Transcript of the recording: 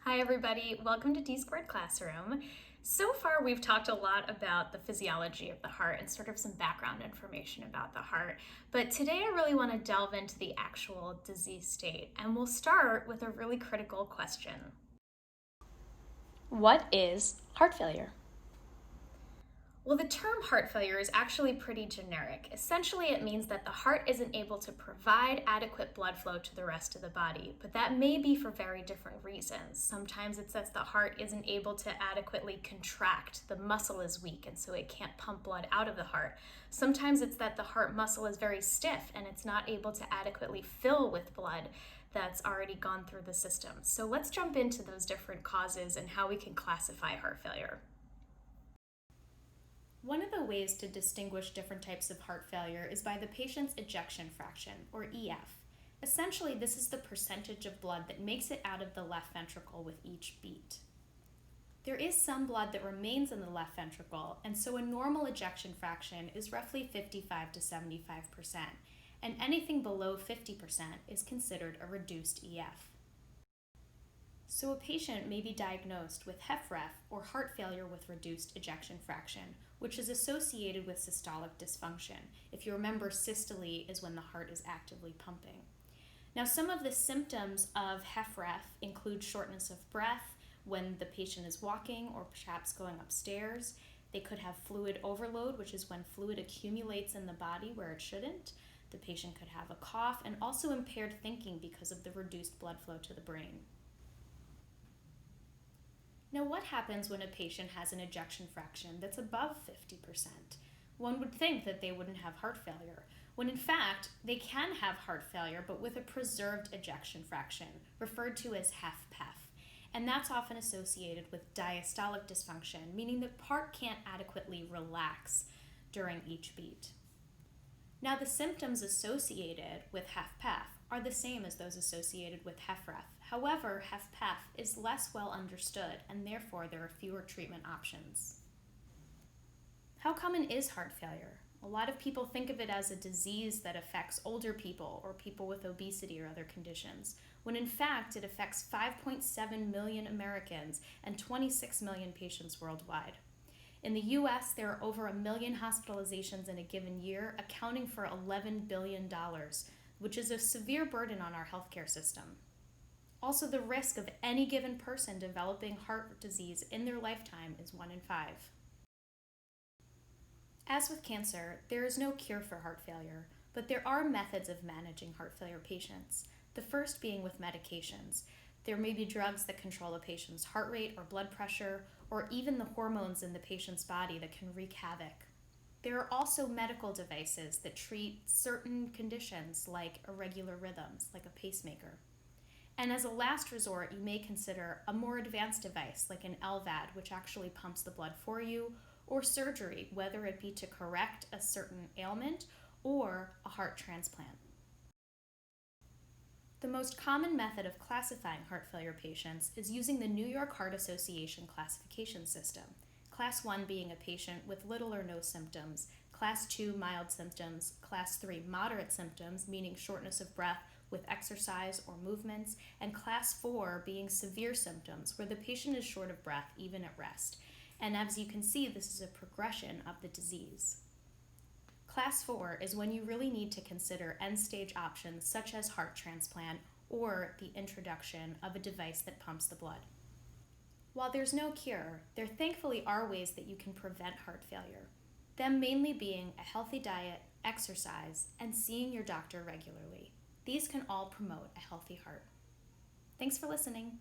Hi everybody, welcome to D Squared Classroom. So far we've talked a lot about the physiology of the heart and sort of some background information about the heart, but today I really want to delve into the actual disease state, and we'll start with a really critical question. What is heart failure? Well, the term heart failure is actually pretty generic. Essentially, it means that the heart isn't able to provide adequate blood flow to the rest of the body, but that may be for very different reasons. Sometimes it's that the heart isn't able to adequately contract. The muscle is weak, and so it can't pump blood out of the heart. Sometimes it's that the heart muscle is very stiff, and it's not able to adequately fill with blood that's already gone through the system. So let's jump into those different causes and how we can classify heart failure. One of the ways to distinguish different types of heart failure is by the patient's ejection fraction, or EF. Essentially, this is the percentage of blood that makes it out of the left ventricle with each beat. There is some blood that remains in the left ventricle, and so a normal ejection fraction is roughly 55 to 75%, and anything below 50% is considered a reduced EF. So a patient may be diagnosed with Hephref, or heart failure with reduced ejection fraction, which is associated with systolic dysfunction. If you remember, systole is when the heart is actively pumping. Now, some of the symptoms of Hephref include shortness of breath when the patient is walking or perhaps going upstairs. They could have fluid overload, which is when fluid accumulates in the body where it shouldn't. The patient could have a cough and also impaired thinking because of the reduced blood flow to the brain. Now, what happens when a patient has an ejection fraction that's above 50%? One would think that they wouldn't have heart failure, when in fact, they can have heart failure, but with a preserved ejection fraction, referred to as Hephref. And that's often associated with diastolic dysfunction, meaning the heart can't adequately relax during each beat. Now, the symptoms associated with Hephref are the same as those associated with Hephref. However, Hephref is less well understood, and therefore there are fewer treatment options. How common is heart failure? A lot of people think of it as a disease that affects older people or people with obesity or other conditions, when in fact it affects 5.7 million Americans and 26 million patients worldwide. In the US, there are over 1 million hospitalizations in a given year, accounting for $11 billion, which is a severe burden on our healthcare system. Also, the risk of any given person developing heart disease in their lifetime is 1 in 5. As with cancer, there is no cure for heart failure, but there are methods of managing heart failure patients, the first being with medications. There may be drugs that control a patient's heart rate or blood pressure, or even the hormones in the patient's body that can wreak havoc. There are also medical devices that treat certain conditions like irregular rhythms, like a pacemaker. And as a last resort, you may consider a more advanced device like an LVAD, which actually pumps the blood for you, or surgery, whether it be to correct a certain ailment or a heart transplant. The most common method of classifying heart failure patients is using the New York Heart Association classification system, Class 1 being a patient with little or no symptoms, Class 2 mild symptoms, Class 3 moderate symptoms, meaning shortness of breath with exercise or movements, and Class 4 being severe symptoms, where the patient is short of breath even at rest. And as you can see, this is a progression of the disease. Class 4 is when you really need to consider end-stage options such as heart transplant or the introduction of a device that pumps the blood. While there's no cure, there thankfully are ways that you can prevent heart failure, them mainly being a healthy diet, exercise, and seeing your doctor regularly. These can all promote a healthy heart. Thanks for listening.